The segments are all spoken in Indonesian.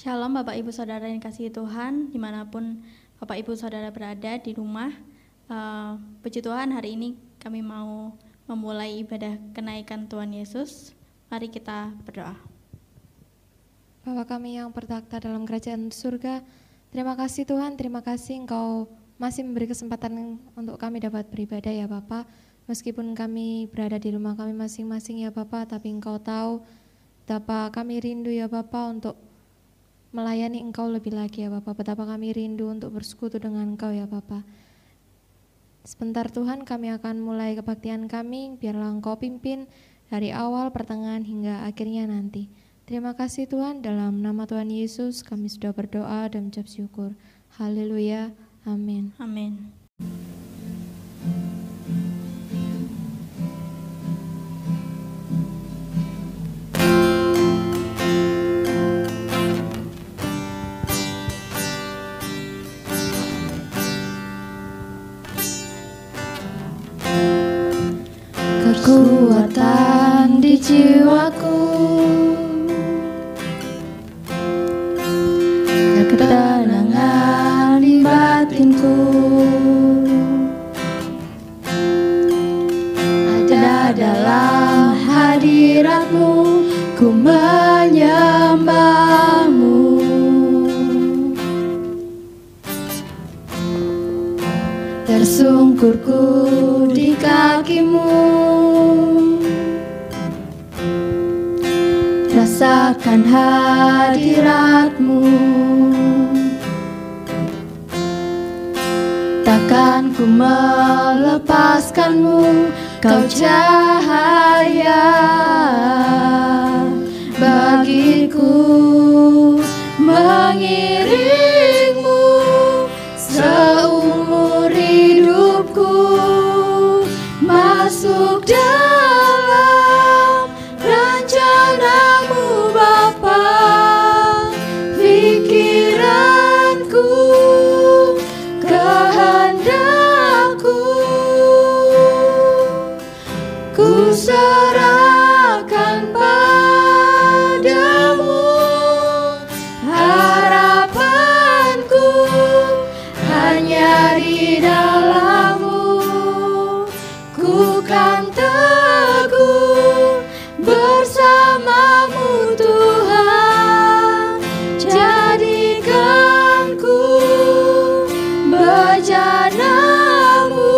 Shalom Bapak Ibu Saudara yang kasih Tuhan, dimanapun Bapak Ibu Saudara berada di rumah. Puji Tuhan, hari ini kami mau memulai ibadah kenaikan Tuhan Yesus. Mari kita berdoa. Bapa kami yang bertakhta dalam kerajaan surga, terima kasih Tuhan, terima kasih Engkau masih memberi kesempatan untuk kami dapat beribadah ya Bapa. Meskipun kami berada di rumah kami masing-masing ya Bapa, tapi Engkau tahu betapa kami rindu ya Bapa untuk melayani Engkau lebih lagi ya Bapa. Betapa kami rindu untuk bersekutu dengan Engkau ya Bapa. Sebentar Tuhan, kami akan mulai kebaktian kami, biarlah Engkau pimpin dari awal, pertengahan hingga akhirnya nanti. Terima kasih Tuhan, dalam nama Tuhan Yesus kami sudah berdoa dan mengucap syukur. Haleluya, amin. Amin. Kekuatan di jiwaku, ketenangan di batinku, ada dalam hadirat-Mu, ku menyembah-Mu. Tersungkurku di kaki-Mu, rasakan hadirat-Mu. Takkan ku melepaskan-Mu, Kau cahaya bagiku, mengiring-Mu seumur hidupku, masuk dalam rencana-Mu Bapa. Pikiranku, kehendakku, ku serahkan padamu. Harapanku hanya di dalam-Mu, ku kan teguh bersama-Mu Tuhan. Jadikan ku bejana-Mu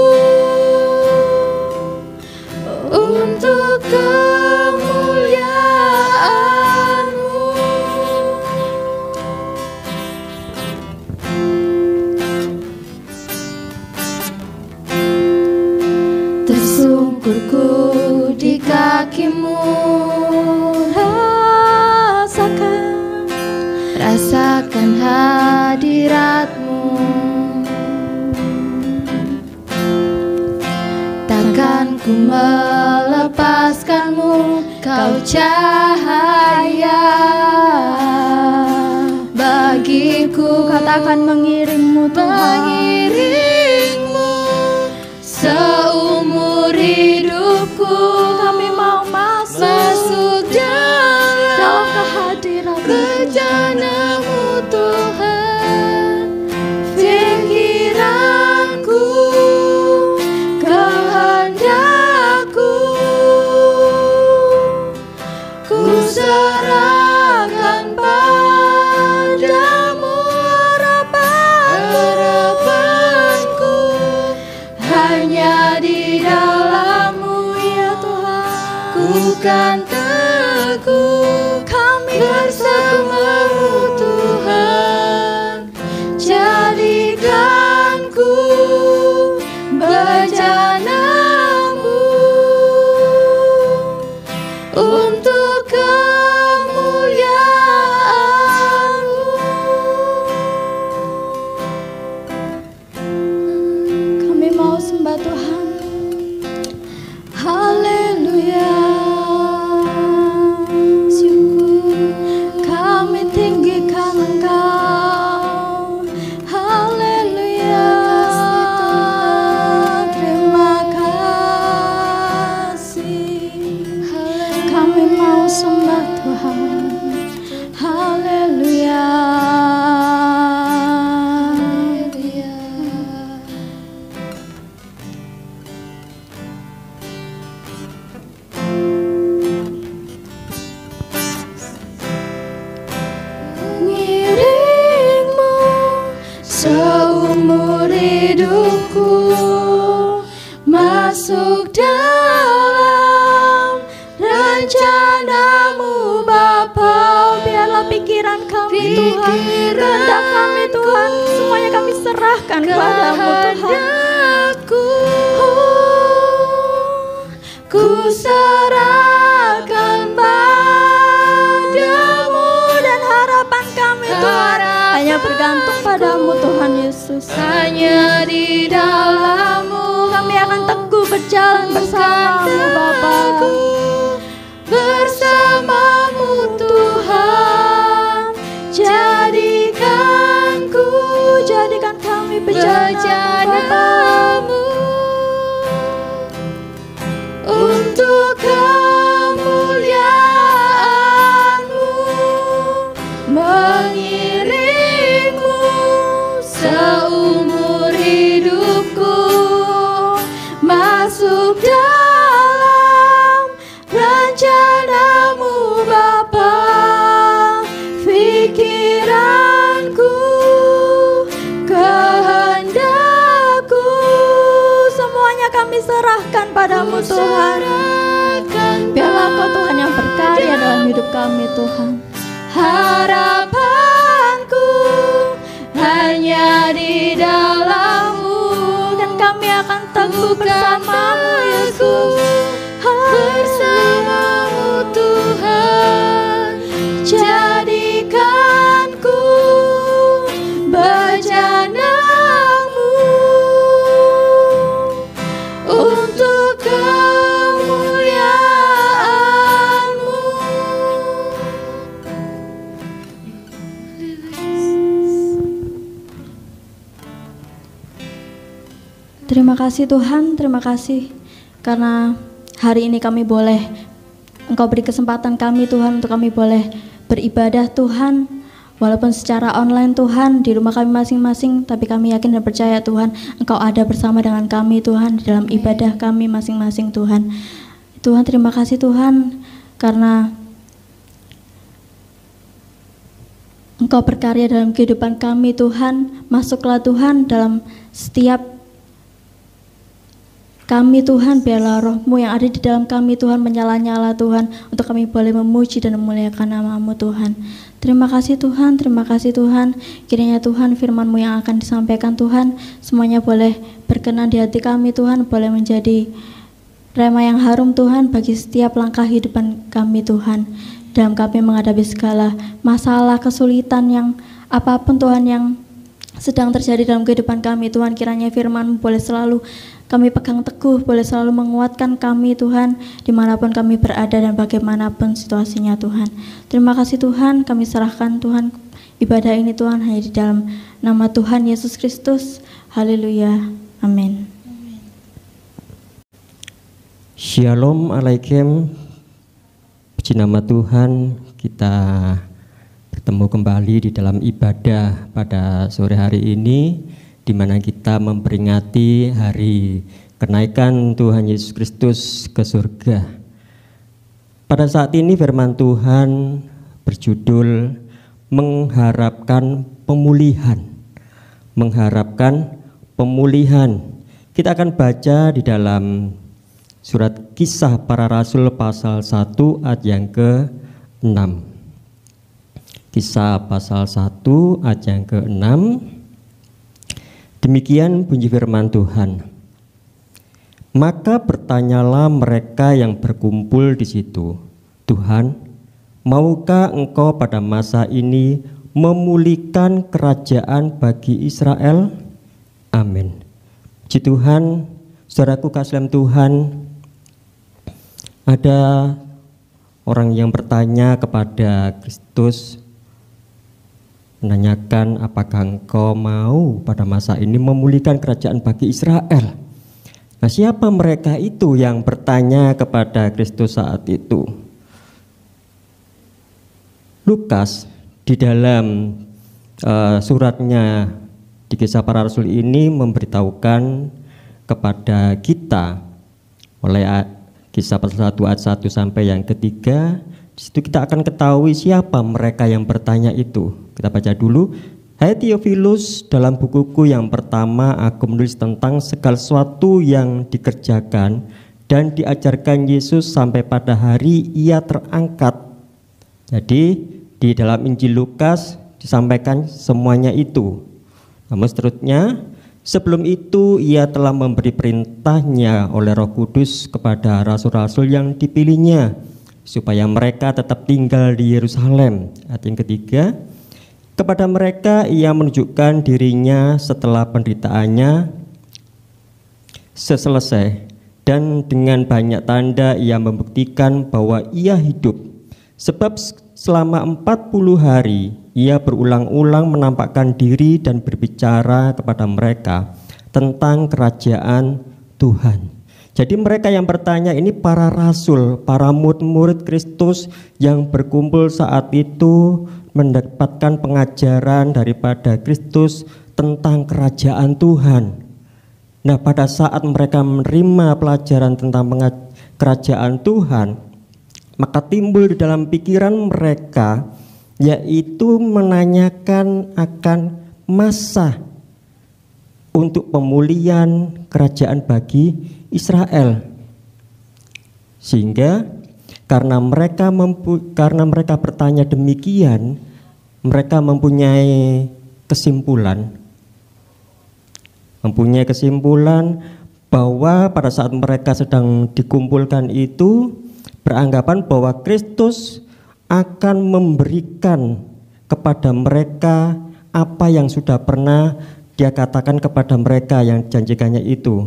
untuk kemuliaan-Mu. Tersungkurku di kaki-Mu, rasakan hadirat-Mu. Takkan ku melepaskan-Mu, Kau cahaya bagiku. Katakan mengiring-Mu Tuhan. Mengiring-Mu seumur hidupku, Kami mau masuk dalam kehadirat-Mu rencana-Mu Tuhan. Pikiranku, kehendakku, ku serahkan padamu. Harapanku hanya di dalam-Mu ya Tuhan. Ku kan teguh Kami bersama-Mu Tuhan. Jadikan ku bejana-Mu untuk kemuliaan-Mu. Kami mau sembah Tuhan. Haleluya. masuk dalam rencana-Mu Bapa. Biarlah pikiran kami Tuhan, kehendak kami Tuhan, semuanya kami serahkan padamu Tuhan. Ku serahkan padamu, dan harapan kami Tuhan hanya bergantung padamu Tuhan Yesus. Hanya di dalam-Mu kami akan teguh berjalan bersama-Mu Bapa. Bersama-Mu Tuhan, jadikan kami bejana-Mu untuk kemuliaan-Mu, mengiring-Mu seumur hidupku, masuk dalam rencana-Mu Bapa. Pikiranku, kehendakku, semuanya kami serahkan padamu Tuhan. Biarlah Kau Tuhan yang berkarya dalam hidup kami Tuhan. Harapanku hanya di dalam-Mu, dan kami akan teguh bersama-Mu Yesus. Bersama-Mu Tuhan, jadikanku bejana-Mu untuk kemuliaan-Mu. Terima kasih Tuhan, terima kasih karena hari ini kami boleh, Engkau beri kesempatan kami Tuhan untuk kami boleh beribadah Tuhan, walaupun secara online Tuhan, di rumah kami masing-masing, tapi kami yakin dan percaya Tuhan, Engkau ada bersama dengan kami Tuhan, di dalam ibadah kami masing-masing Tuhan. Tuhan terima kasih Tuhan, karena Engkau berkarya dalam kehidupan kami Tuhan. Masuklah Tuhan dalam setiap kami Tuhan, biarlah roh-Mu yang ada di dalam kami Tuhan menyala-nyala Tuhan, untuk kami boleh memuji dan memuliakan nama-Mu Tuhan. Terima kasih Tuhan, terima kasih Tuhan. Kiranya Tuhan firman-Mu yang akan disampaikan Tuhan, semuanya boleh berkenan di hati kami Tuhan, boleh menjadi rema yang harum Tuhan bagi setiap langkah kehidupan kami Tuhan. Dalam kami menghadapi segala masalah, kesulitan yang apapun Tuhan yang sedang terjadi dalam kehidupan kami Tuhan, kiranya firman-Mu boleh selalu kami pegang teguh, boleh selalu menguatkan kami Tuhan, dimanapun kami berada dan bagaimanapun situasinya Tuhan. Terima kasih Tuhan, kami serahkan Tuhan ibadah ini Tuhan hanya di dalam nama Tuhan Yesus Kristus. Haleluya, amin. Shalom alaikum, puji nama Tuhan, kita bertemu kembali di dalam ibadah pada sore hari ini, di mana kita memperingati hari kenaikan Tuhan Yesus Kristus ke surga. Pada saat ini firman Tuhan berjudul mengharapkan pemulihan. Mengharapkan pemulihan. Kita akan baca di dalam surat Kisah Para Rasul pasal 1 ayat yang ke-6. Kisah pasal 1 ayat yang ke-6. Demikian bunyi firman Tuhan. Maka bertanyalah mereka yang berkumpul di situ, Tuhan, maukah Engkau pada masa ini memulihkan kerajaan bagi Israel? Amin. Puji Tuhan, saudaraku kasih Tuhan, ada orang yang bertanya kepada Kristus, menanyakan apakah Engkau mau pada masa ini memulihkan kerajaan bagi Israel. Nah, siapa mereka itu yang bertanya kepada Kristus saat itu? Lukas di dalam suratnya di Kisah Para Rasul ini memberitahukan kepada kita oleh Kisah pasal 1 ayat 1 sampai yang ketiga. Di situ kita akan ketahui siapa mereka yang bertanya itu. Kita baca dulu Hai Theophilus, dalam bukuku yang pertama aku menulis tentang segala sesuatu yang dikerjakan dan diajarkan Yesus sampai pada hari ia terangkat. Jadi di dalam Injil Lukas disampaikan semuanya itu. Namun seterusnya, sebelum itu ia telah memberi perintahnya oleh Roh Kudus kepada rasul-rasul yang dipilihnya supaya mereka tetap tinggal di Yerusalem. Ayat yang ketiga, kepada mereka ia menunjukkan dirinya setelah penderitaannya selesai, dan dengan banyak tanda ia membuktikan bahwa ia hidup. Sebab selama 40 hari ia berulang-ulang menampakkan diri dan berbicara kepada mereka tentang kerajaan Tuhan. Jadi mereka yang bertanya ini para rasul, para murid-murid Kristus yang berkumpul saat itu mendapatkan pengajaran daripada Kristus tentang kerajaan Tuhan. Nah, pada saat mereka menerima pelajaran tentang kerajaan Tuhan, maka timbul di dalam pikiran mereka yaitu menanyakan akan masa untuk pemulihan kerajaan bagi Israel. Sehingga karena mereka bertanya demikian, mereka mempunyai kesimpulan bahwa pada saat mereka sedang dikumpulkan itu beranggapan bahwa Kristus akan memberikan kepada mereka apa yang sudah pernah Dia katakan kepada mereka yang janjikannya itu.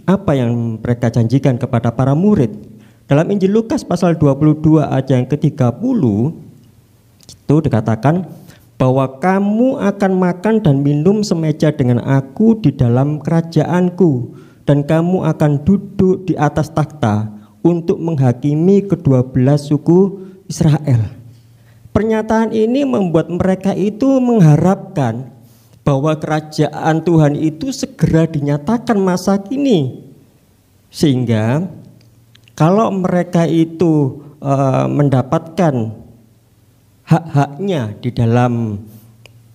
Apa yang mereka janjikan kepada para murid. Dalam Injil Lukas pasal 22 ayat yang ke-30 itu dikatakan bahwa kamu akan makan dan minum semeja dengan aku di dalam kerajaanku, dan kamu akan duduk di atas takhta untuk menghakimi ke-12 suku Israel. Pernyataan ini membuat mereka itu mengharapkan bahwa kerajaan Tuhan itu segera dinyatakan masa kini, sehingga kalau mereka itu mendapatkan hak-haknya di dalam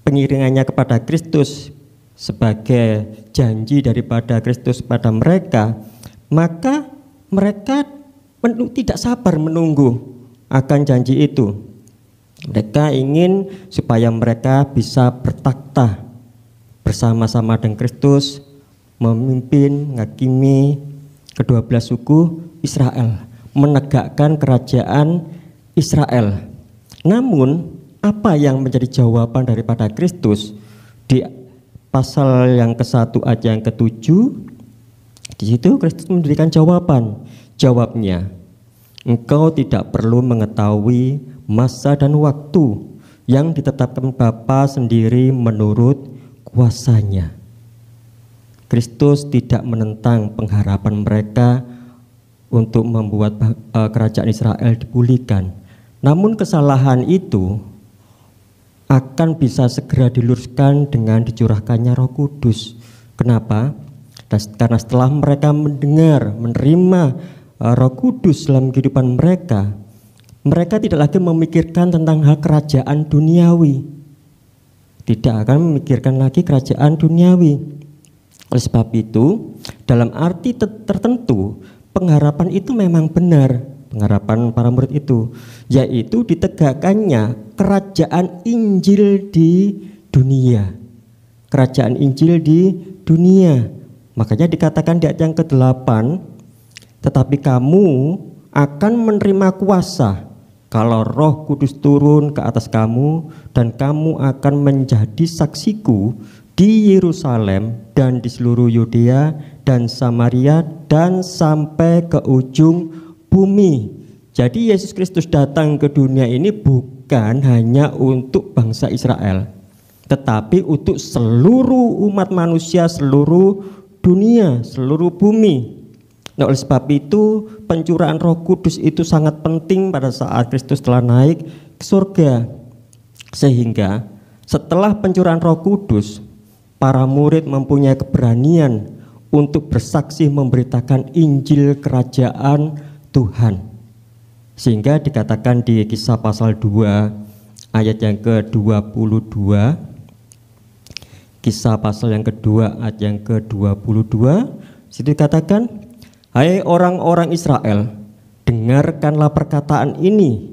pengiringannya kepada Kristus sebagai janji daripada Kristus pada mereka, maka mereka tidak sabar menunggu akan janji itu. Mereka ingin supaya mereka bisa bertakhta bersama-sama dengan Kristus, memimpin, menghakimi ke-12 suku Israel, menegakkan kerajaan Israel. Namun, apa yang menjadi jawaban daripada Kristus di pasal yang ke-1 ayat yang ke-7? Di situ Kristus memberikan jawaban. Jawabnya, engkau tidak perlu mengetahui masa dan waktu yang ditetapkan Bapa sendiri menurut kuasanya. Kristus tidak menentang pengharapan mereka untuk membuat kerajaan Israel dipulihkan. Namun kesalahan itu akan bisa segera diluruskan dengan dicurahkannya Roh Kudus. Kenapa? Karena setelah mereka menerima Roh Kudus dalam kehidupan mereka, mereka tidak lagi memikirkan tentang hal kerajaan duniawi. Tidak akan memikirkan lagi kerajaan duniawi. Oleh sebab itu, dalam arti tertentu, pengharapan itu memang benar, pengharapan para murid itu, yaitu ditegakkannya kerajaan Injil di dunia. Kerajaan Injil di dunia. Makanya dikatakan di ayat yang ke-8, tetapi kamu akan menerima kuasa kalau Roh Kudus turun ke atas kamu, dan kamu akan menjadi saksiku di Yerusalem dan di seluruh Yudea dan Samaria dan sampai ke ujung bumi. Jadi Yesus Kristus datang ke dunia ini bukan hanya untuk bangsa Israel, tetapi untuk seluruh umat manusia, seluruh dunia, seluruh bumi. Nah, oleh sebab itu pencurahan Roh Kudus itu sangat penting pada saat Kristus telah naik ke surga. Sehingga setelah pencurahan Roh Kudus, para murid mempunyai keberanian untuk bersaksi memberitakan Injil kerajaan Tuhan. Sehingga dikatakan di Kisah pasal 2 ayat yang ke-22, Kisah pasal yang kedua ayat yang ke-22, situ dikatakan, "Hai orang-orang Israel, dengarkanlah perkataan ini.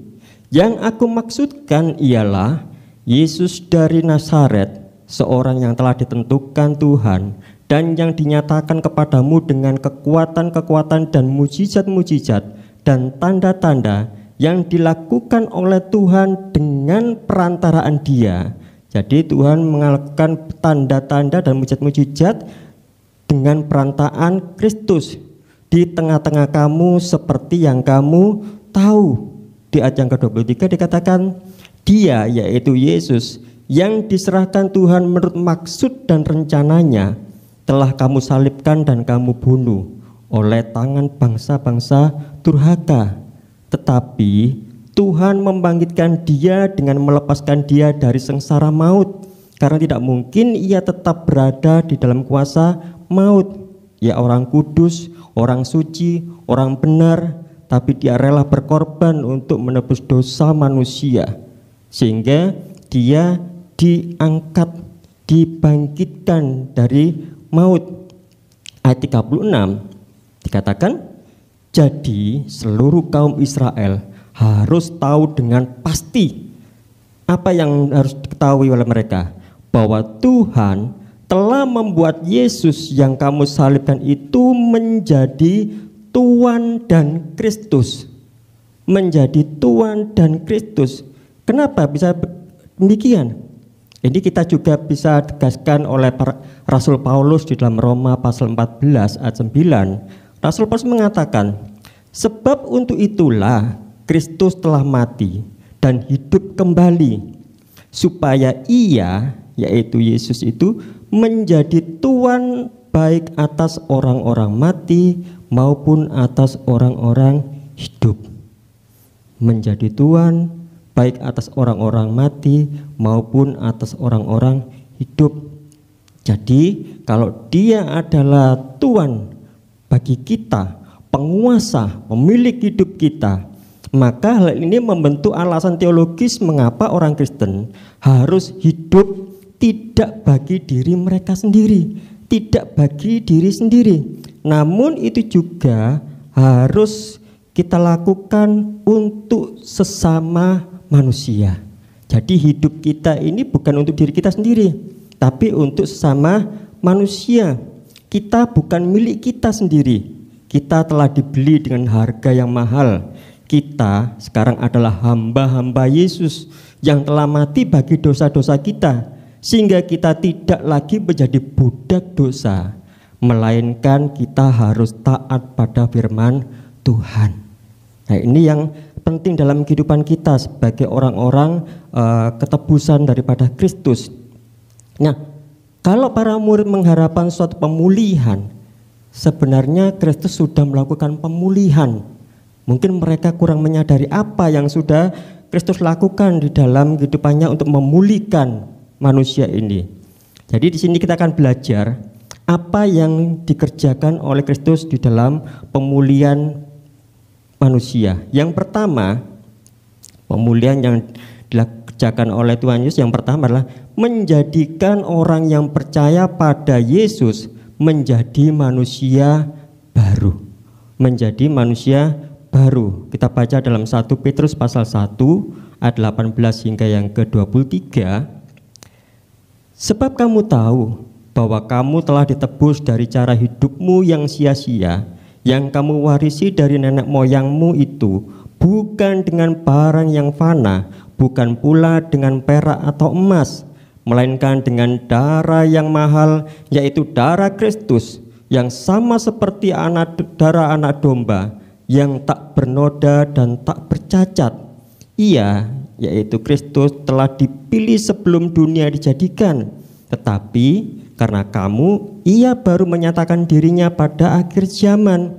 Yang aku maksudkan ialah Yesus dari Nazaret, seorang yang telah ditentukan Tuhan dan yang dinyatakan kepadamu dengan kekuatan-kekuatan dan mujizat-mujizat dan tanda-tanda yang dilakukan oleh Tuhan dengan perantaraan Dia." Jadi Tuhan melakukan tanda-tanda dan mujizat-mujizat dengan perantaraan Kristus di tengah-tengah kamu seperti yang kamu tahu. Di ayat yang ke-23 dikatakan, Dia yaitu Yesus yang diserahkan Tuhan menurut maksud dan rencananya telah kamu salibkan dan kamu bunuh oleh tangan bangsa-bangsa durhaka. Tetapi Tuhan membangkitkan Dia dengan melepaskan Dia dari sengsara maut, karena tidak mungkin Ia tetap berada di dalam kuasa maut. Ia orang kudus, orang suci, orang benar, tapi Dia rela berkorban untuk menebus dosa manusia, sehingga Dia diangkat, dibangkitkan dari maut. Ayat 36 dikatakan, jadi seluruh kaum Israel harus tahu dengan pasti apa yang harus diketahui oleh mereka, bahwa Tuhan telah membuat Yesus yang kamu salibkan itu menjadi Tuhan dan Kristus. Menjadi Tuhan dan Kristus. Kenapa bisa demikian? Ini kita juga bisa tegaskan oleh Rasul Paulus di dalam Roma pasal 14 ayat 9. Rasul Paulus mengatakan, sebab untuk itulah Kristus telah mati dan hidup kembali, supaya Ia, yaitu Yesus itu, menjadi Tuhan baik atas orang-orang mati maupun atas orang-orang hidup. Menjadi Tuhan baik atas orang-orang mati maupun atas orang-orang hidup. Jadi kalau Dia adalah Tuhan bagi kita, penguasa, pemilik hidup kita, maka hal ini membentuk alasan teologis mengapa orang Kristen harus hidup tidak bagi diri mereka sendiri, tidak bagi diri sendiri. Namun itu juga harus kita lakukan untuk sesama manusia. Jadi hidup kita ini bukan untuk diri kita sendiri, tapi untuk sesama manusia. Kita bukan milik kita sendiri. Kita telah dibeli dengan harga yang mahal. Kita sekarang adalah hamba-hamba Yesus yang telah mati bagi dosa-dosa kita, sehingga kita tidak lagi menjadi budak dosa, melainkan kita harus taat pada firman Tuhan. Nah, ini yang penting dalam kehidupan kita sebagai orang-orang ketebusan daripada Kristus. Nah, kalau para murid mengharapkan suatu pemulihan, sebenarnya Kristus sudah melakukan pemulihan. Mungkin mereka kurang menyadari apa yang sudah Kristus lakukan di dalam kehidupannya untuk memulihkan manusia ini. Jadi di sini kita akan belajar apa yang dikerjakan oleh Kristus di dalam pemulihan manusia. Yang pertama, pemulihan yang dikerjakan oleh Tuhan Yesus yang pertama adalah menjadikan orang yang percaya pada Yesus menjadi manusia baru. Menjadi manusia baru. Kita baca dalam 1 Petrus pasal 1 ayat 18 hingga yang ke-23. Sebab kamu tahu bahwa kamu telah ditebus dari cara hidupmu yang sia-sia, yang kamu warisi dari nenek moyangmu itu, bukan dengan barang yang fana, bukan pula dengan perak atau emas, melainkan dengan darah yang mahal, yaitu darah Kristus, yang sama seperti darah anak domba, yang tak bernoda dan tak bercacat. Ia, yaitu Kristus, telah dipilih sebelum dunia dijadikan, tetapi karena kamu, Ia baru menyatakan dirinya pada akhir zaman.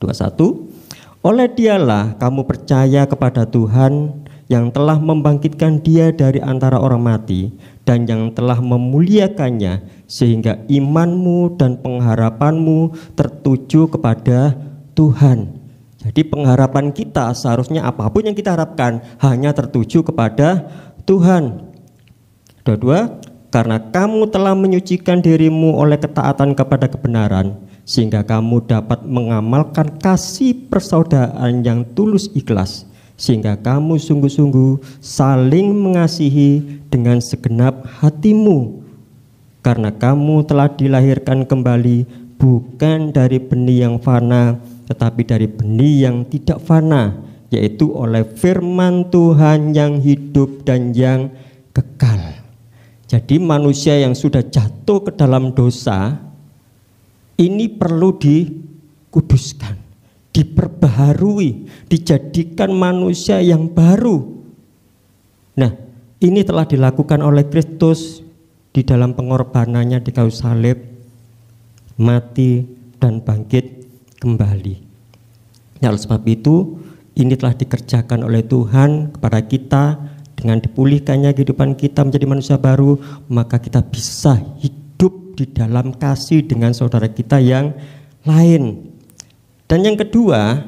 21. Oleh Dialah kamu percaya kepada Tuhan yang telah membangkitkan Dia dari antara orang mati dan yang telah memuliakannya, sehingga imanmu dan pengharapanmu tertuju kepada Tuhan. Jadi pengharapan kita seharusnya apapun yang kita harapkan hanya tertuju kepada Tuhan. Kedua, karena kamu telah menyucikan dirimu oleh ketaatan kepada kebenaran, sehingga kamu dapat mengamalkan kasih persaudaraan yang tulus ikhlas, sehingga kamu sungguh-sungguh saling mengasihi dengan segenap hatimu, karena kamu telah dilahirkan kembali bukan dari benih yang fana, tetapi dari benih yang tidak fana, yaitu oleh firman Tuhan yang hidup dan yang kekal. Jadi manusia yang sudah jatuh ke dalam dosa ini perlu dikuduskan, diperbaharui, dijadikan manusia yang baru. Nah, ini telah dilakukan oleh Kristus di dalam pengorbanannya di kayu salib, mati dan bangkit kembali. Ya, oleh sebab itu ini telah dikerjakan oleh Tuhan kepada kita. Dengan dipulihkannya kehidupan kita menjadi manusia baru, maka kita bisa hidup di dalam kasih dengan saudara kita yang lain. Dan yang kedua,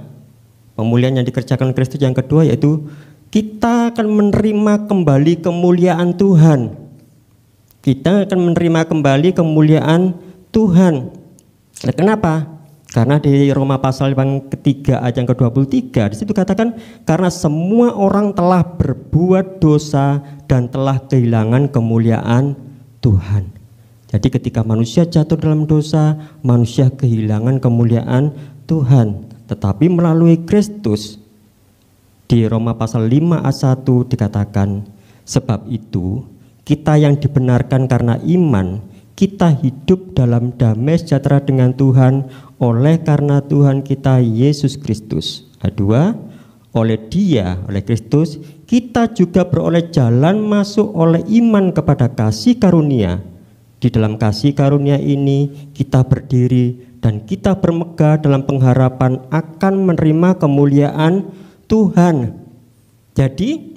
pemulihan yang dikerjakan Kristus yang kedua yaitu kita akan menerima kembali kemuliaan Tuhan. Kita akan menerima kembali kemuliaan Tuhan. Nah, kenapa? Karena di Roma pasal yang ketiga ayat yang ke-23 di situ katakan, karena semua orang telah berbuat dosa dan telah kehilangan kemuliaan Tuhan. Jadi ketika manusia jatuh dalam dosa, manusia kehilangan kemuliaan Tuhan. Tetapi melalui Kristus, di Roma pasal 5 ayat 1 dikatakan, sebab itu kita yang dibenarkan karena iman, kita hidup dalam damai sejahtera dengan Tuhan oleh karena Tuhan kita Yesus Kristus. Kedua, oleh Dia, oleh Kristus, kita juga beroleh jalan masuk oleh iman kepada kasih karunia. Di dalam kasih karunia ini kita berdiri dan kita bermegah dalam pengharapan akan menerima kemuliaan Tuhan. Jadi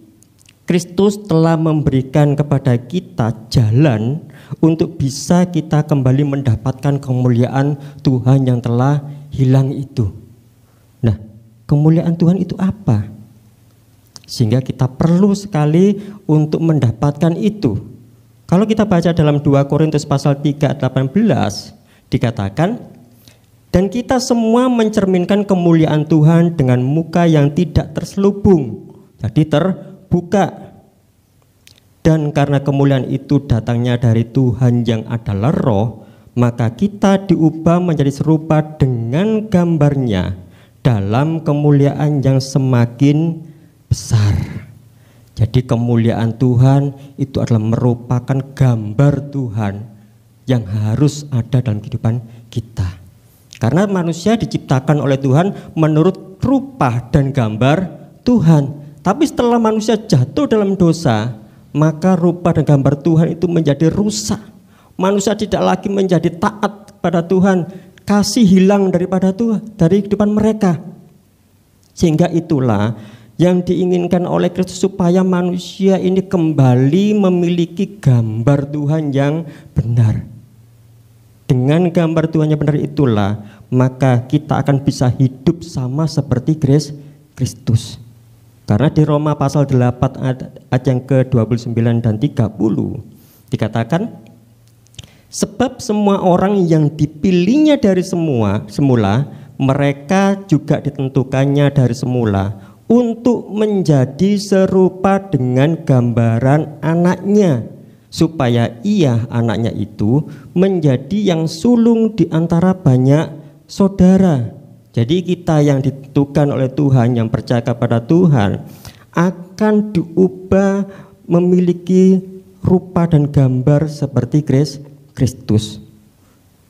Kristus telah memberikan kepada kita jalan untuk bisa kita kembali mendapatkan kemuliaan Tuhan yang telah hilang itu. Nah, kemuliaan Tuhan itu apa? Sehingga kita perlu sekali untuk mendapatkan itu. Kalau kita baca dalam 2 Korintus pasal 3 ayat 18 dikatakan, dan kita semua mencerminkan kemuliaan Tuhan dengan muka yang tidak terselubung, jadi terbuka. Dan karena kemuliaan itu datangnya dari Tuhan yang adalah Roh, maka kita diubah menjadi serupa dengan gambarnya dalam kemuliaan yang semakin besar. Jadi kemuliaan Tuhan itu adalah merupakan gambar Tuhan yang harus ada dalam kehidupan kita. Karena manusia diciptakan oleh Tuhan menurut rupa dan gambar Tuhan. Tapi setelah manusia jatuh dalam dosa, maka rupa dan gambar Tuhan itu menjadi rusak. Manusia tidak lagi menjadi taat kepada Tuhan. Kasih hilang daripada Tuhan, dari kehidupan mereka. Sehingga itulah yang diinginkan oleh Kristus, supaya manusia ini kembali memiliki gambar Tuhan yang benar. Dengan gambar Tuhan yang benar itulah maka kita akan bisa hidup sama seperti Kristus. Karena di Roma pasal 8 ayat yang ke-29 dan 30 dikatakan, sebab semua orang yang dipilihnya dari semula, mereka juga ditentukannya dari semula untuk menjadi serupa dengan gambaran anaknya, supaya ia, anaknya itu, menjadi yang sulung di antara banyak saudara. Jadi kita yang ditentukan oleh Tuhan, yang percaya kepada Tuhan, akan diubah memiliki rupa dan gambar seperti Kristus.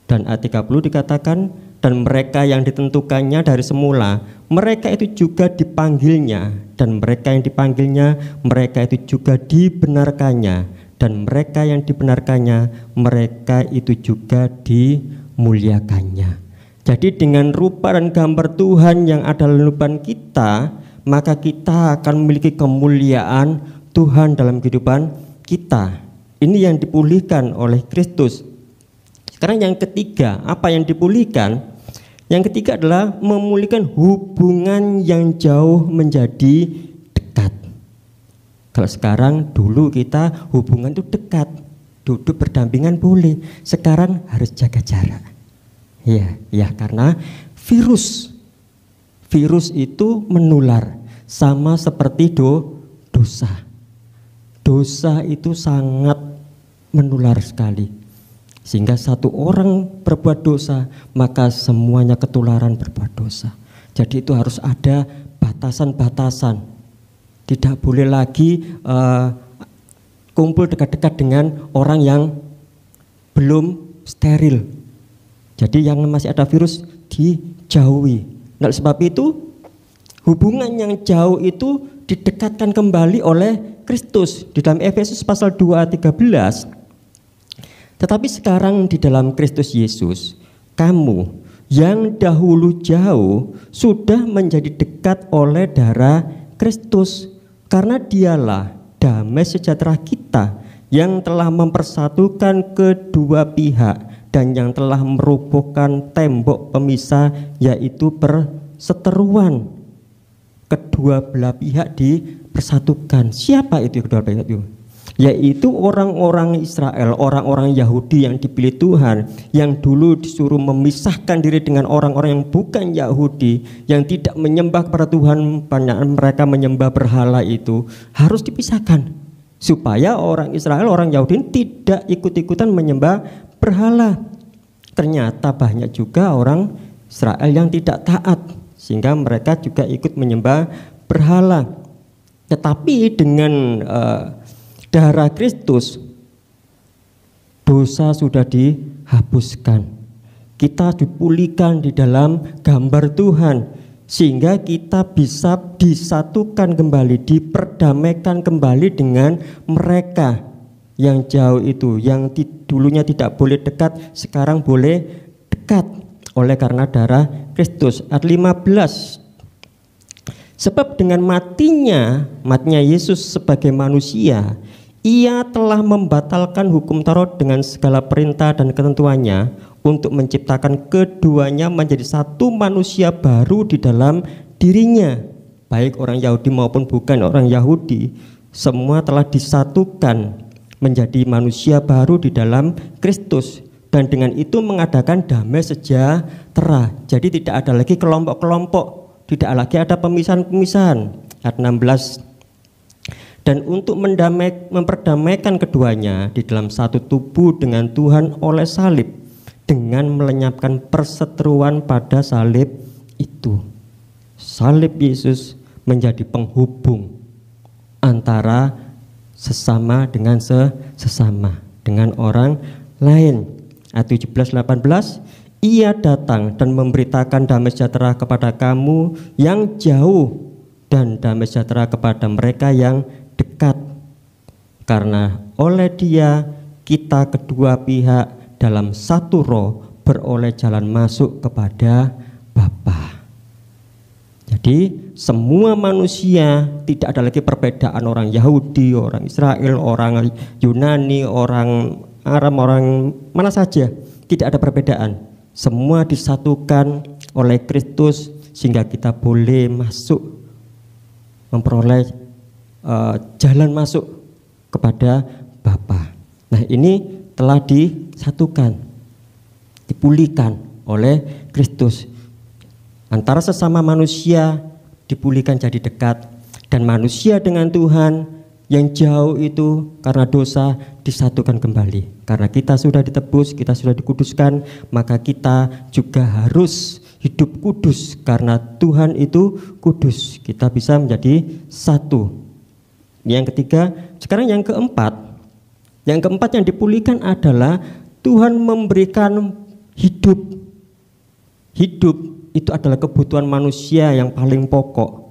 Dan ayat 30 dikatakan, dan mereka yang ditentukannya dari semula, mereka itu juga dipanggilnya, dan mereka yang dipanggilnya, mereka itu juga dibenarkannya, dan mereka yang dibenarkannya, mereka itu juga dimuliakannya. Jadi dengan rupa dan gambar Tuhan yang ada dalam kehidupan kita, maka kita akan memiliki kemuliaan Tuhan dalam kehidupan kita. Ini yang dipulihkan oleh Kristus. Sekarang yang ketiga, apa yang dipulihkan? Yang ketiga adalah memulihkan hubungan yang jauh menjadi dekat. Kalau sekarang, dulu kita hubungan itu dekat. duduk berdampingan boleh. Sekarang harus jaga jarak. Ya, karena virus itu menular sama seperti dosa. Dosa itu sangat menular sekali. Sehingga satu orang berbuat dosa, maka semuanya ketularan berbuat dosa. Jadi itu harus ada batasan-batasan. Tidak boleh lagi kumpul dekat-dekat dengan orang yang belum steril. Jadi yang masih ada virus dijauhi. Nah, sebab itu hubungan yang jauh itu didekatkan kembali oleh Kristus. Di dalam Efesus pasal 2 ayat 13. Tetapi sekarang di dalam Kristus Yesus, kamu yang dahulu jauh sudah menjadi dekat oleh darah Kristus. Karena dialah damai sejahtera kita yang telah mempersatukan kedua pihak dan yang telah merobohkan tembok pemisah, yaitu perseteruan. Kedua belah pihak dipersatukan. Siapa itu kedua pihak itu? Yaitu orang-orang Israel, orang-orang Yahudi yang dipilih Tuhan, yang dulu disuruh memisahkan diri dengan orang-orang yang bukan Yahudi, yang tidak menyembah kepada Tuhan. Banyak mereka menyembah berhala, itu harus dipisahkan supaya orang Israel, orang Yahudi tidak ikut-ikutan menyembah berhala. Ternyata banyak juga orang Israel yang tidak taat, sehingga mereka juga ikut menyembah berhala. Tetapi dengan darah Kristus, dosa sudah dihapuskan. Kita dipulihkan di dalam gambar Tuhan, sehingga kita bisa disatukan kembali, diperdamaikan kembali dengan mereka yang jauh itu, yang dulunya tidak boleh dekat, sekarang boleh dekat oleh karena darah Kristus. Ayat 15. Sebab dengan matinya Yesus sebagai manusia, Ia telah membatalkan hukum Taurat dengan segala perintah dan ketentuannya untuk menciptakan keduanya menjadi satu manusia baru di dalam dirinya. Baik orang Yahudi maupun bukan orang Yahudi, semua telah disatukan menjadi manusia baru di dalam Kristus. Dan dengan itu mengadakan damai sejahtera. Jadi tidak ada lagi kelompok-kelompok, tidak lagi ada pemisahan-pemisahan. Ayat 16. Dan untuk memperdamaikan keduanya di dalam satu tubuh dengan Tuhan oleh salib, dengan melenyapkan perseteruan pada salib itu. Salib Yesus menjadi penghubung antara sesama dengan sesama, dengan orang lain. Ayat 17-18, Ia datang dan memberitakan damai sejahtera kepada kamu yang jauh dan damai sejahtera kepada mereka yang dekat. Karena oleh Dia kita kedua pihak dalam satu roh beroleh jalan masuk kepada Bapa. Jadi semua manusia, tidak ada lagi perbedaan orang Yahudi, orang Israel, orang Yunani, orang Arab, orang mana saja, tidak ada perbedaan. Semua disatukan oleh Kristus sehingga kita boleh masuk, memperoleh jalan masuk kepada Bapa. Nah, ini telah disatukan, dipulihkan oleh Kristus. Antara sesama manusia dipulihkan jadi dekat, dan manusia dengan Tuhan yang jauh itu karena dosa disatukan kembali. Karena kita sudah ditebus, kita sudah dikuduskan, maka kita juga harus hidup kudus karena Tuhan itu kudus. Kita bisa menjadi satu. Yang ketiga, sekarang yang keempat yang dipulihkan adalah Tuhan memberikan hidup. Hidup itu adalah kebutuhan manusia yang paling pokok.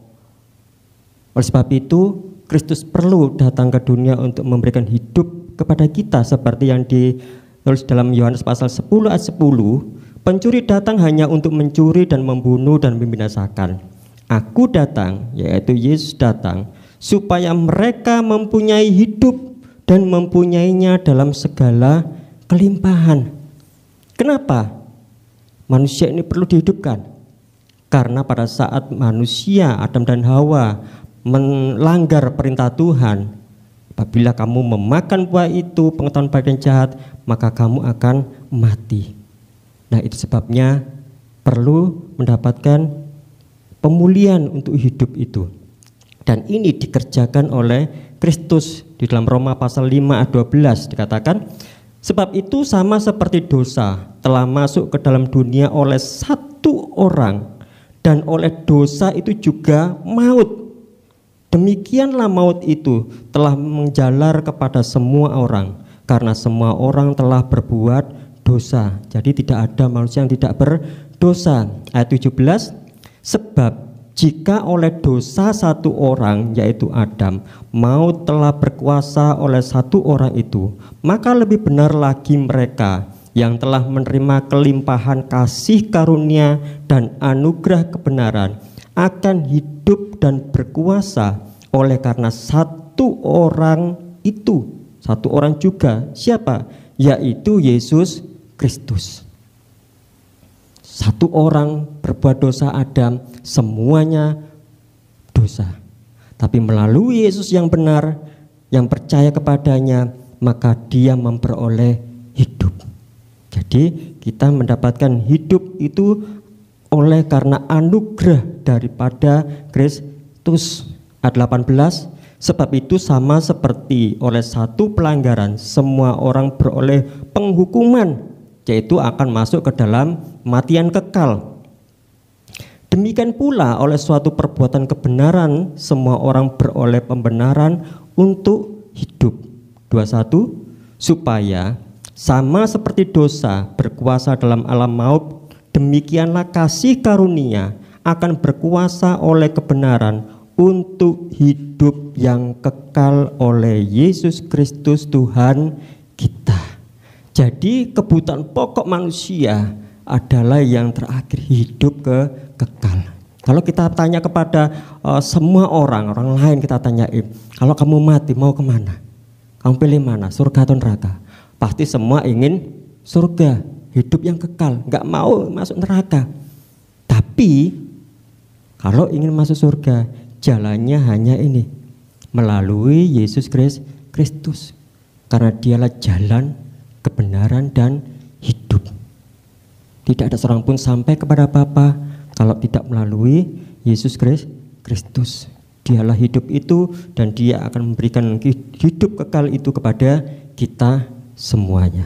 Oleh sebab itu, Kristus perlu datang ke dunia untuk memberikan hidup kepada kita, seperti yang ditulis dalam Yohanes pasal 10 ayat 10. Pencuri datang hanya untuk mencuri dan membunuh dan membinasakan. Aku datang, yaitu Yesus datang, supaya mereka mempunyai hidup dan mempunyainya dalam segala kelimpahan. Kenapa manusia ini perlu dihidupkan? Karena pada saat manusia Adam dan Hawa melanggar perintah Tuhan, Apabila kamu memakan buah itu, pengetahuan baik dan jahat, maka kamu akan mati. Nah, itu sebabnya perlu mendapatkan pemulihan untuk hidup itu. Dan ini dikerjakan oleh Kristus. Di dalam Roma pasal 5 ayat 12 dikatakan, sebab itu sama seperti dosa telah masuk ke dalam dunia oleh satu orang, dan oleh dosa itu juga maut. Demikianlah maut itu telah menjalar kepada semua orang, karena semua orang telah berbuat dosa. Jadi tidak ada manusia yang tidak berdosa. Ayat 17, sebab jika oleh dosa satu orang, yaitu Adam, maut telah berkuasa oleh satu orang itu, maka lebih benar lagi mereka yang telah menerima kelimpahan kasih karunia dan anugerah kebenaran akan hidup dan berkuasa oleh karena satu orang itu, satu orang juga. Siapa? Yaitu Yesus Kristus. Satu orang berbuat dosa, Adam, semuanya dosa. Tapi melalui Yesus yang benar, yang percaya kepadanya, maka dia memperoleh hidup. Jadi kita mendapatkan hidup itu oleh karena anugerah daripada Kristus. Ayat 18, sebab itu sama seperti oleh satu pelanggaran semua orang beroleh penghukuman, yaitu akan masuk ke dalam matian kekal. Demikian pula oleh suatu perbuatan kebenaran semua orang beroleh pembenaran untuk hidup. 21, supaya sama seperti dosa berkuasa dalam alam maut, demikianlah kasih karunia akan berkuasa oleh kebenaran untuk hidup yang kekal oleh Yesus Kristus Tuhan kita. Jadi kebutuhan pokok manusia adalah yang terakhir, hidup kekal. Kalau kita tanya kepada semua orang lain, kita tanya, kalau kamu mati mau kemana? Kamu pilih mana, surga atau neraka? Pasti semua ingin surga, hidup yang kekal, nggak mau masuk neraka. Tapi kalau ingin masuk surga, jalannya hanya ini, melalui Yesus Kristus, karena dialah jalan, kebenaran, dan hidup. Tidak ada seorang pun sampai kepada Bapa kalau tidak melalui Yesus Kristus. Dialah hidup itu, dan dia akan memberikan hidup kekal itu kepada kita semuanya.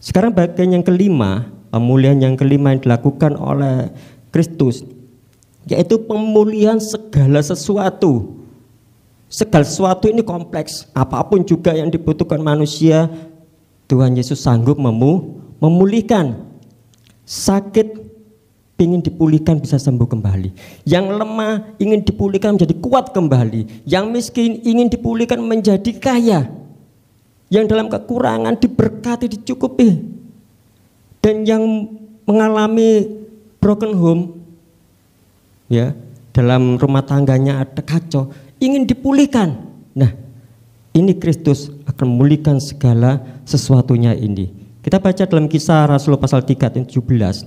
Sekarang bagian yang kelima, pemulihan yang kelima yang dilakukan oleh Kristus, yaitu pemulihan segala sesuatu. Segala sesuatu ini kompleks. Apapun juga yang dibutuhkan manusia, Tuhan Yesus sanggup memulihkan. Sakit ingin dipulihkan bisa sembuh kembali. Yang lemah ingin dipulihkan menjadi kuat kembali. Yang miskin ingin dipulihkan menjadi kaya. Yang dalam kekurangan diberkati, dicukupi. Dan yang mengalami broken home, ya, dalam rumah tangganya ada kacau, ingin dipulihkan. Nah, ini Kristus akan memulihkan segala sesuatunya ini. Kita baca dalam Kisah Rasul pasal 3 ayat 17.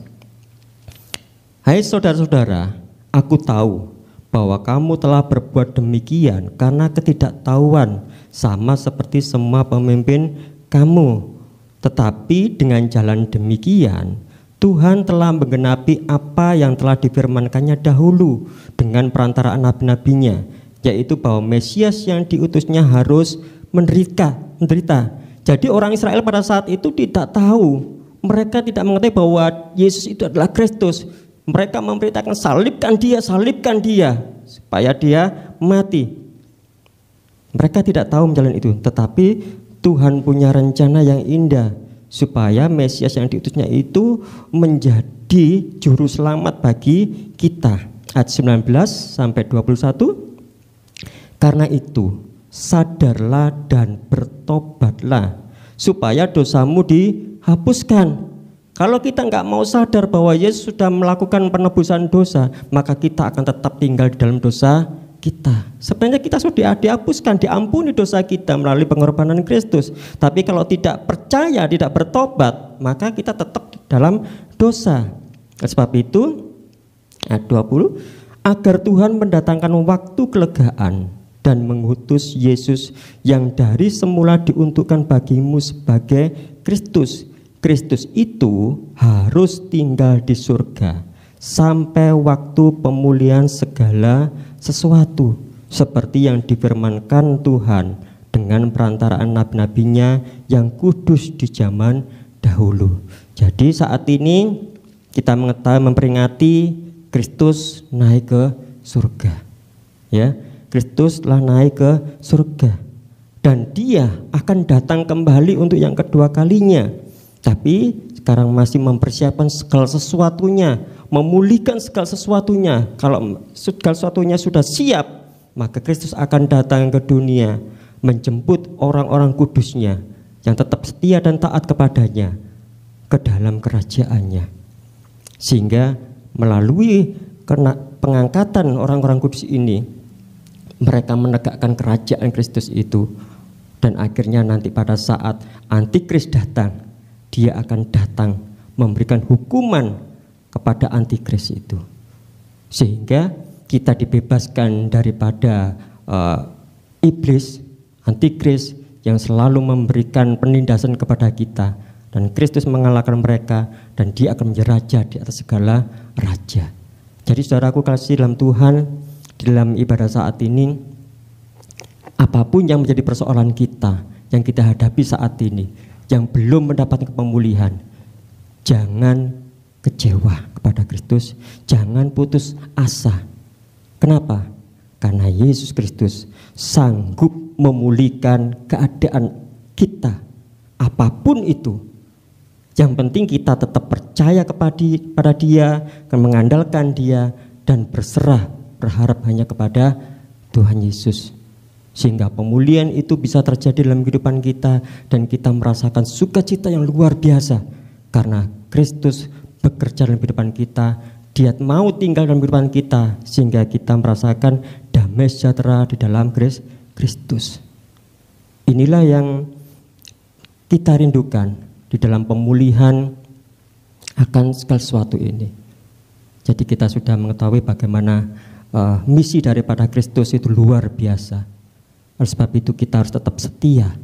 Hai saudara-saudara, aku tahu bahwa kamu telah berbuat demikian karena ketidaktahuan, sama seperti semua pemimpin kamu. Tetapi dengan jalan demikian, Tuhan telah menggenapi apa yang telah difirmankannya dahulu dengan perantaraan nabi-nabinya, yaitu bahwa Mesias yang diutusnya harus menderita. Jadi orang Israel pada saat itu tidak tahu, mereka tidak mengetahui bahwa Yesus itu adalah Kristus. Mereka memberitakan salibkan dia, supaya dia mati. Mereka tidak tahu jalan itu, tetapi Tuhan punya rencana yang indah, supaya Mesias yang diutusnya itu menjadi juru selamat bagi kita. Ayat 19 sampai 21. Karena itu sadarlah dan bertobatlah, supaya dosamu dihapuskan. Kalau kita nggak mau sadar bahwa Yesus sudah melakukan penebusan dosa, maka kita akan tetap tinggal di dalam dosa kita. Sebenarnya kita sudah dihapuskan, diampuni dosa kita melalui pengorbanan Kristus. Tapi kalau tidak percaya, tidak bertobat, maka kita tetap dalam dosa. Sebab itu, ayat 20, agar Tuhan mendatangkan waktu kelegaan dan mengutus Yesus yang dari semula diuntukkan bagimu sebagai Kristus. Kristus itu harus tinggal di surga sampai waktu pemulihan segala sesuatu, seperti yang difirmankan Tuhan dengan perantaraan nabi-nabinya yang kudus di zaman dahulu. Jadi saat ini kita memperingati Kristus naik ke surga. Ya, Kristus telah naik ke surga dan dia akan datang kembali untuk yang kedua kalinya. Tapi sekarang masih mempersiapkan segala sesuatunya, memulihkan segala sesuatunya. Kalau segala sesuatunya sudah siap, maka Kristus akan datang ke dunia, menjemput orang-orang kudusnya yang tetap setia dan taat kepadanya ke dalam kerajaannya. Sehingga melalui pengangkatan orang-orang kudus ini, mereka menegakkan kerajaan Kristus itu. Dan akhirnya nanti pada saat Antikris datang, dia akan datang memberikan hukuman kepada Antikris itu, sehingga kita dibebaskan daripada iblis, Antikris yang selalu memberikan penindasan kepada kita, dan Kristus mengalahkan mereka dan dia akan menjadi raja di atas segala raja. Jadi saudaraku kasih dalam Tuhan, dalam ibadah saat ini, apapun yang menjadi persoalan kita, yang kita hadapi saat ini, yang belum mendapatkan pemulihan, jangan kecewa kepada Kristus, jangan putus asa. Kenapa? Karena Yesus Kristus sanggup memulihkan keadaan kita, apapun itu. Yang penting kita tetap percaya kepada Dia, mengandalkan Dia, dan berserah, berharap hanya kepada Tuhan Yesus. Sehingga pemulihan itu bisa terjadi dalam kehidupan kita, dan kita merasakan sukacita yang luar biasa karena Kristus bekerja dalam kehidupan kita. Dia mau tinggal dalam kehidupan kita sehingga kita merasakan damai sejahtera di dalam Kristus. Inilah yang kita rindukan di dalam pemulihan akan segala sesuatu ini. Jadi kita sudah mengetahui bagaimana misi daripada Kristus itu luar biasa. Oleh sebab itu kita harus tetap setia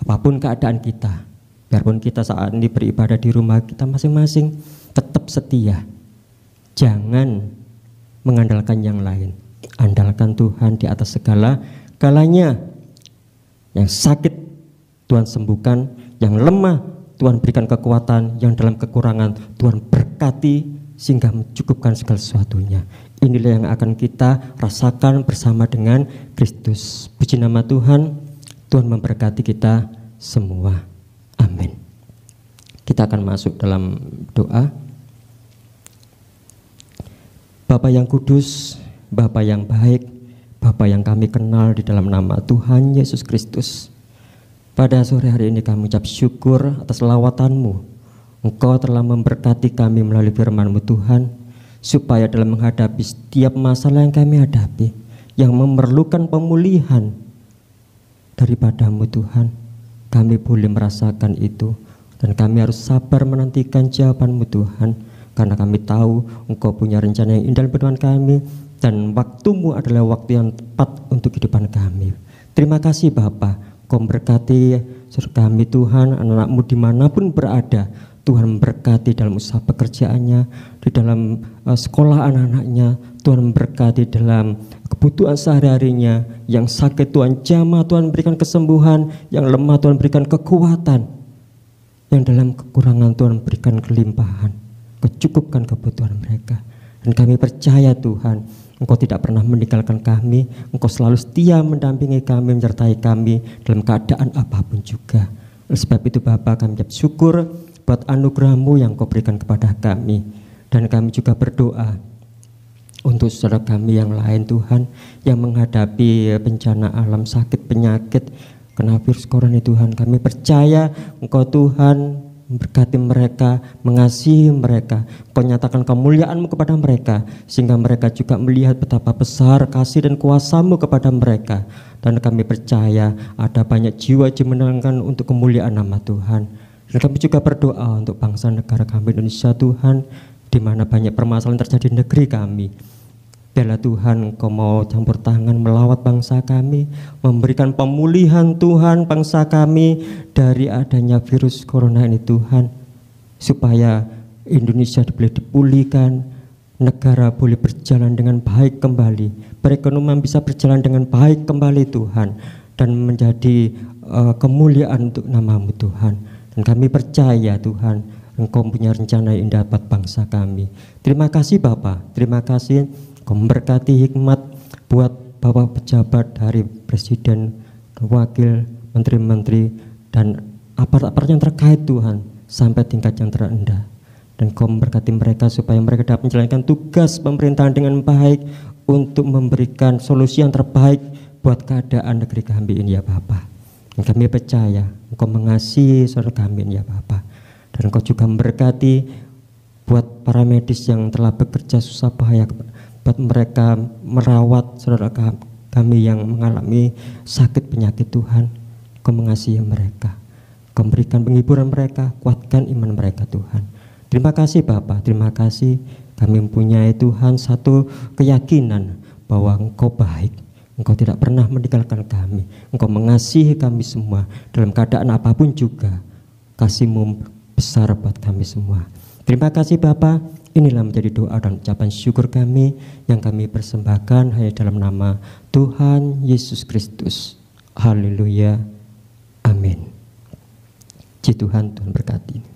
apapun keadaan kita. Biarpun kita saat ini beribadah di rumah kita masing-masing, tetap setia. Jangan mengandalkan yang lain. Andalkan Tuhan di atas segala galanya. Yang sakit Tuhan sembuhkan, yang lemah Tuhan berikan kekuatan, yang dalam kekurangan Tuhan berkati sehingga mencukupkan segala sesuatunya. Inilah yang akan kita rasakan bersama dengan Kristus. Puji nama Tuhan, Tuhan memberkati kita semua. Amin. Kita akan masuk dalam doa. Bapa yang kudus, Bapa yang baik, Bapa yang kami kenal di dalam nama Tuhan Yesus Kristus. Pada sore hari ini kami ucap syukur atas lawatan-Mu. Engkau telah memberkati kami melalui firman-Mu Tuhan, supaya dalam menghadapi setiap masalah yang kami hadapi, yang memerlukan pemulihan daripada-Mu Tuhan, kami boleh merasakan itu, dan kami harus sabar menantikan jawaban-Mu Tuhan, karena kami tahu Engkau punya rencana yang indah dalam kehidupan kami, dan waktu-Mu adalah waktu yang tepat untuk kehidupan kami. Terima kasih Bapa, Kau memberkati saudara kami Tuhan, anak-anak-Mu dimanapun berada. Tuhan memberkati dalam usaha pekerjaannya, di dalam sekolah anak-anaknya. Tuhan memberkati dalam kebutuhan sehari-harinya. Yang sakit Tuhan jamah, Tuhan berikan kesembuhan. Yang lemah Tuhan berikan kekuatan. Yang dalam kekurangan Tuhan berikan kelimpahan. Kecukupkan kebutuhan mereka. Dan kami percaya Tuhan, Engkau tidak pernah meninggalkan kami. Engkau selalu setia mendampingi kami, menyertai kami dalam keadaan apapun juga. Oleh sebab itu Bapa, kami ucap syukur buat anugerah-Mu yang Kau berikan kepada kami. Dan kami juga berdoa untuk saudara kami yang lain Tuhan, yang menghadapi bencana alam, sakit, penyakit, kena virus corona Tuhan. Kami percaya Engkau Tuhan memberkati mereka, mengasihi mereka. Kau nyatakan kemuliaan-Mu kepada mereka, sehingga mereka juga melihat betapa besar kasih dan kuasa-Mu kepada mereka. Dan kami percaya ada banyak jiwa-jiwa menangkan untuk kemuliaan nama Tuhan. Dan kami juga berdoa untuk bangsa negara kami Indonesia Tuhan, di mana banyak permasalahan terjadi di negeri kami. Biarlah Tuhan Engkau mau campur tangan melawat bangsa kami, memberikan pemulihan Tuhan bangsa kami dari adanya virus corona ini Tuhan, supaya Indonesia boleh dipulihkan, negara boleh berjalan dengan baik kembali, perekonomian bisa berjalan dengan baik kembali Tuhan, dan menjadi kemuliaan untuk nama-Mu Tuhan. Dan kami percaya Tuhan, Engkau punya rencana yang indah buat bangsa kami. Terima kasih Bapa, terima kasih Engkau memberkati hikmat buat Bapak pejabat dari Presiden, Wakil, Menteri-Menteri, dan aparat-aparat yang terkait Tuhan, sampai tingkat yang terendah. Dan Engkau memberkati mereka supaya mereka dapat menjalankan tugas pemerintahan dengan baik untuk memberikan solusi yang terbaik buat keadaan negeri kami ini ya Bapa. Dan kami percaya Engkau mengasihi saudara kami ini ya Bapa. Dan Engkau juga memberkati buat para medis yang telah bekerja susah payah, buat mereka merawat saudara kami yang mengalami sakit penyakit Tuhan. Engkau mengasihi mereka, Engkau berikan penghiburan mereka, kuatkan iman mereka Tuhan. Terima kasih Bapa, terima kasih. Kami mempunyai Tuhan satu keyakinan bahwa Engkau baik, Engkau tidak pernah meninggalkan kami, Engkau mengasihi kami semua dalam keadaan apapun juga. Kasih-Mu besar buat kami semua. Terima kasih Bapa. Inilah menjadi doa dan ucapan syukur kami yang kami persembahkan hanya dalam nama Tuhan Yesus Kristus. Haleluya. Amin. Puji Tuhan, Tuhan berkati.